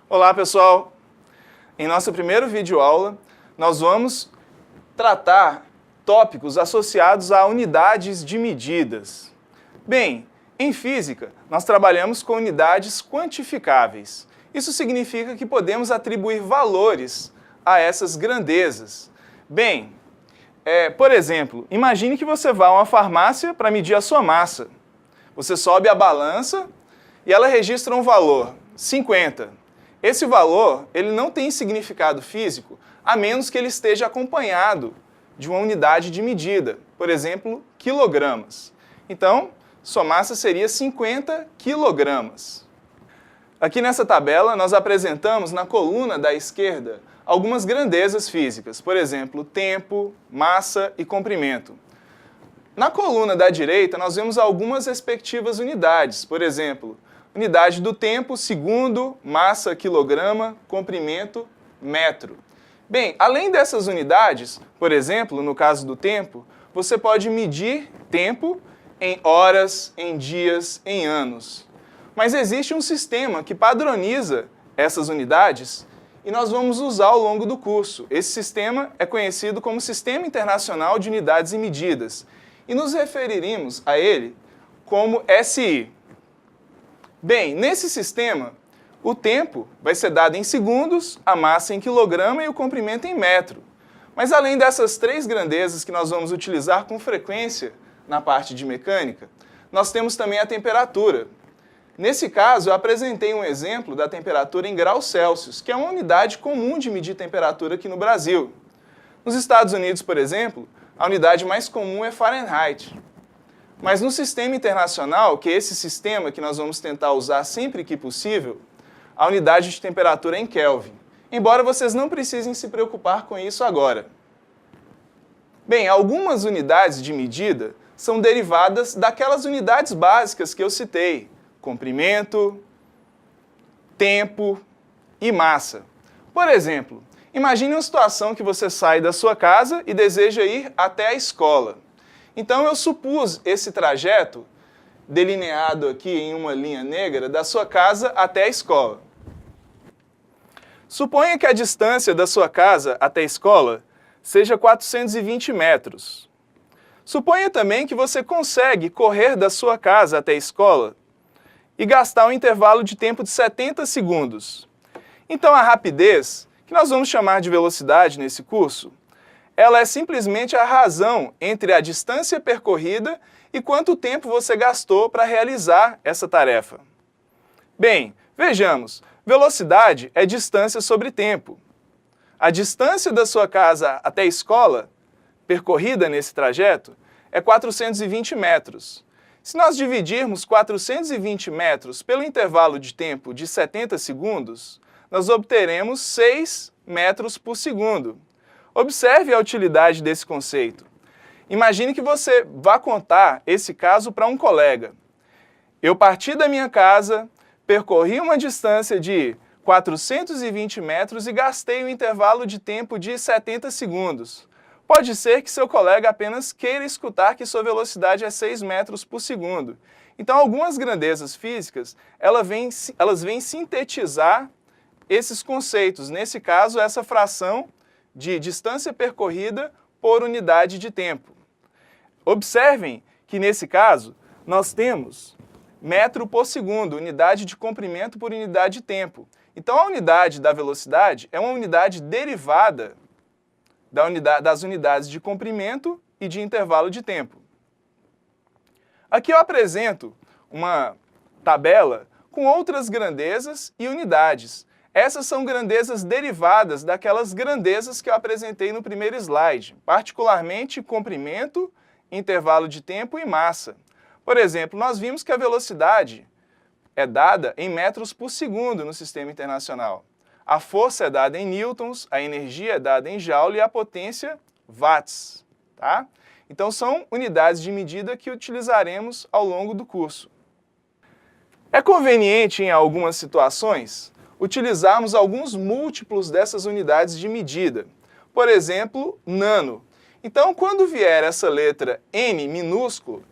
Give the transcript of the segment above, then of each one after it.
Olá pessoal! Em nossa primeira videoaula, nós vamos tratar tópicos associados a unidades de medidas. Bem, em física, nós trabalhamos com unidades quantificáveis. Isso significa que podemos atribuir valores a essas grandezas. Bem, por exemplo, imagine que você vá a uma farmácia para medir a sua massa. Você sobe a balança e ela registra um valor, 50. Esse valor ele não tem significado físico, a menos que ele esteja acompanhado de uma unidade de medida, por exemplo, quilogramas. Então, sua massa seria 50 quilogramas. Aqui nessa tabela, nós apresentamos na coluna da esquerda algumas grandezas físicas, por exemplo, tempo, massa e comprimento. Na coluna da direita, nós vemos algumas respectivas unidades, por exemplo, unidade do tempo, segundo, massa, quilograma, comprimento, metro. Bem, além dessas unidades, por exemplo, no caso do tempo, você pode medir tempo em horas, em dias, em anos. Mas existe um sistema que padroniza essas unidades e nós vamos usar ao longo do curso. Esse sistema é conhecido como Sistema Internacional de Unidades e Medidas e nos referiremos a ele como SI. Bem, nesse sistema, o tempo vai ser dado em segundos, a massa em quilograma e o comprimento em metro. Mas além dessas três grandezas que nós vamos utilizar com frequência na parte de mecânica, nós temos também a temperatura. Nesse caso, eu apresentei um exemplo da temperatura em graus Celsius, que é uma unidade comum de medir temperatura aqui no Brasil. Nos Estados Unidos, por exemplo, a unidade mais comum é Fahrenheit. Mas no sistema internacional, que é esse sistema que nós vamos tentar usar sempre que possível, a unidade de temperatura é em Kelvin. Embora vocês não precisem se preocupar com isso agora. Bem, algumas unidades de medida são derivadas daquelas unidades básicas que eu citei: comprimento, tempo e massa. Por exemplo, imagine uma situação que você sai da sua casa e deseja ir até a escola. Então eu supus esse trajeto delineado aqui em uma linha negra da sua casa até a escola. Suponha que a distância da sua casa até a escola seja 420 metros. Suponha também que você consegue correr da sua casa até a escola e gastar um intervalo de tempo de 70 segundos. Então a rapidez, que nós vamos chamar de velocidade nesse curso, ela é simplesmente a razão entre a distância percorrida e quanto tempo você gastou para realizar essa tarefa. Bem, vejamos, velocidade é distância sobre tempo. A distância da sua casa até a escola, percorrida nesse trajeto, é 420 metros. Se nós dividirmos 420 metros pelo intervalo de tempo de 70 segundos, nós obteremos 6 metros por segundo. Observe a utilidade desse conceito. Imagine que você vá contar esse caso para um colega. Eu parti da minha casa, percorri uma distância de 420 metros e gastei um intervalo de tempo de 70 segundos. Pode ser que seu colega apenas queira escutar que sua velocidade é 6 metros por segundo. Então, algumas grandezas físicas, elas vêm sintetizar esses conceitos. Nesse caso, essa fração de distância percorrida por unidade de tempo. Observem que, nesse caso, nós temos metro por segundo, unidade de comprimento por unidade de tempo. Então, a unidade da velocidade é uma unidade derivada das unidades de comprimento e de intervalo de tempo. Aqui eu apresento uma tabela com outras grandezas e unidades. Essas são grandezas derivadas daquelas grandezas que eu apresentei no primeiro slide, particularmente comprimento, intervalo de tempo e massa. Por exemplo, nós vimos que a velocidade é dada em metros por segundo no sistema internacional. A força é dada em newtons, a energia é dada em joule e a potência watts. Tá? Então são unidades de medida que utilizaremos ao longo do curso. É conveniente, em algumas situações, utilizarmos alguns múltiplos dessas unidades de medida. Por exemplo, nano. Então, quando vier essa letra N minúsculo,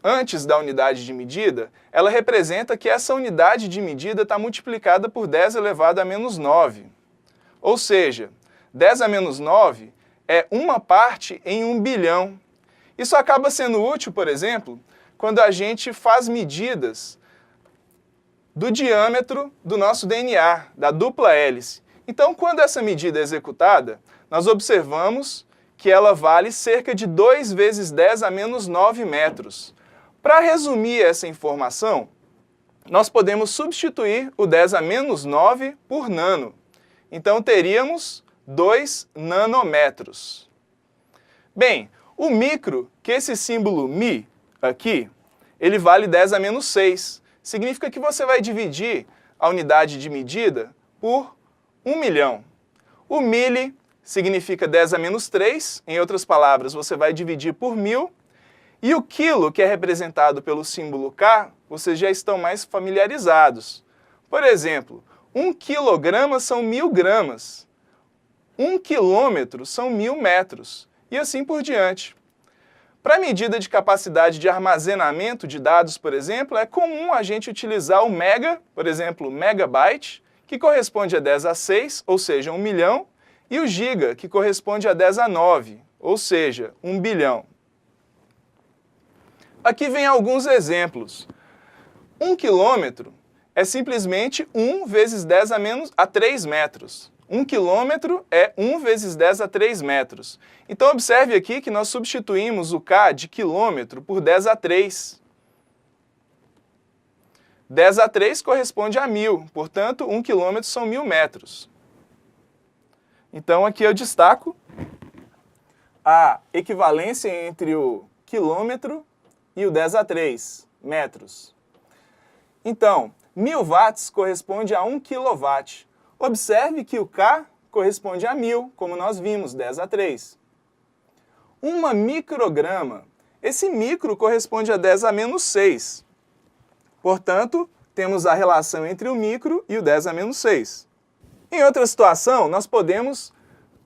antes da unidade de medida, ela representa que essa unidade de medida está multiplicada por 10 elevado a menos 9. Ou seja, 10 a menos 9 é uma parte em 1 bilhão. Isso acaba sendo útil, por exemplo, quando a gente faz medidas do diâmetro do nosso DNA, da dupla hélice. Então, quando essa medida é executada, nós observamos que ela vale cerca de 2 vezes 10 a menos 9 metros. Para resumir essa informação, nós podemos substituir o 10 a menos 9 por nano. Então, teríamos 2 nanômetros. Bem, o micro, que esse símbolo mi aqui, ele vale 10 a menos 6. Significa que você vai dividir a unidade de medida por 1 milhão. O mili significa 10 a menos 3, em outras palavras, você vai dividir por 1000. E o quilo, que é representado pelo símbolo K, vocês já estão mais familiarizados. Por exemplo, 1 quilograma são 1000 gramas. 1 quilômetro são 1000 metros. E assim por diante. Para a medida de capacidade de armazenamento de dados, por exemplo, é comum a gente utilizar o mega, por exemplo, megabyte, que corresponde a 10 a 6, ou seja, 1 milhão, e o giga, que corresponde a 10 a 9, ou seja, 1 bilhão. Aqui vem alguns exemplos. 1 quilômetro é simplesmente 1 vezes 10 a 3 metros. 1 quilômetro é 1 vezes 10 a 3 metros. Então, observe aqui que nós substituímos o K de quilômetro por 10 a 3. 10 a 3 corresponde a 1000, portanto, 1 quilômetro são 1000 metros. Então, aqui eu destaco a equivalência entre o quilômetro e o 10 a 3 metros. Então, 1000 watts corresponde a 1 kW. Observe que o K corresponde a 1000, como nós vimos, 10 a 3. 1 micrograma. Esse micro corresponde a 10 a menos 6. Portanto, temos a relação entre o micro e o 10 a menos 6. Em outra situação, nós podemos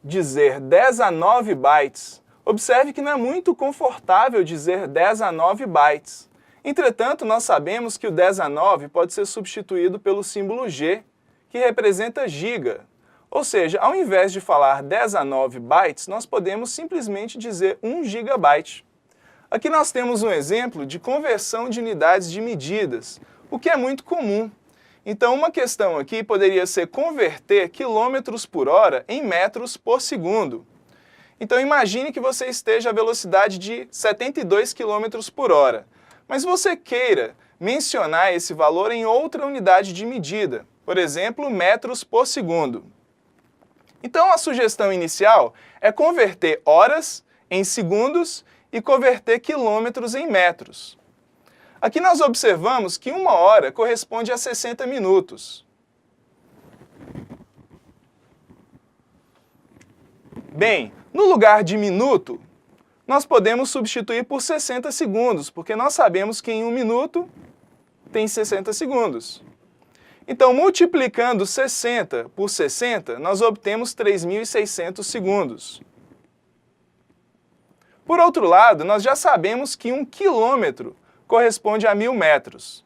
dizer 10 a 9 bytes. Observe que não é muito confortável dizer 10 a 9 bytes. Entretanto, nós sabemos que o 10 a 9 pode ser substituído pelo símbolo G, que representa giga. Ou seja, ao invés de falar 10 a 9 bytes, nós podemos simplesmente dizer 1 gigabyte. Aqui nós temos um exemplo de conversão de unidades de medidas, o que é muito comum. Então, uma questão aqui poderia ser converter quilômetros por hora em metros por segundo. Então, imagine que você esteja a velocidade de 72 km por hora, mas você queira mencionar esse valor em outra unidade de medida, por exemplo, metros por segundo. Então, a sugestão inicial é converter horas em segundos e converter quilômetros em metros. Aqui nós observamos que 1 hora corresponde a 60 minutos. Bem, no lugar de minuto, nós podemos substituir por 60 segundos, porque nós sabemos que em 1 minuto tem 60 segundos. Então, multiplicando 60 por 60, nós obtemos 3.600 segundos. Por outro lado, nós já sabemos que 1 quilômetro corresponde a 1000 metros.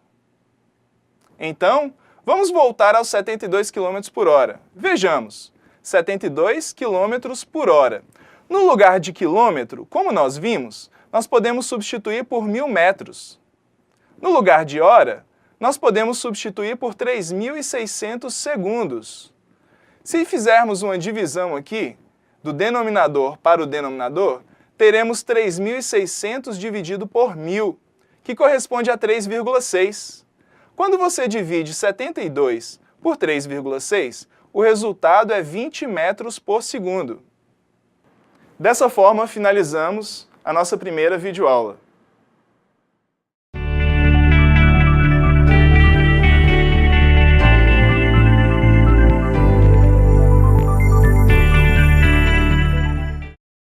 Então, vamos voltar aos 72 km por hora. Vejamos, 72 km por hora. No lugar de quilômetro, como nós vimos, nós podemos substituir por 1000 metros. No lugar de hora, nós podemos substituir por 3.600 segundos. Se fizermos uma divisão aqui, do denominador para o denominador, teremos 3.600 dividido por 1000, que corresponde a 3,6. Quando você divide 72 por 3,6, o resultado é 20 metros por segundo. Dessa forma, finalizamos a nossa primeira videoaula.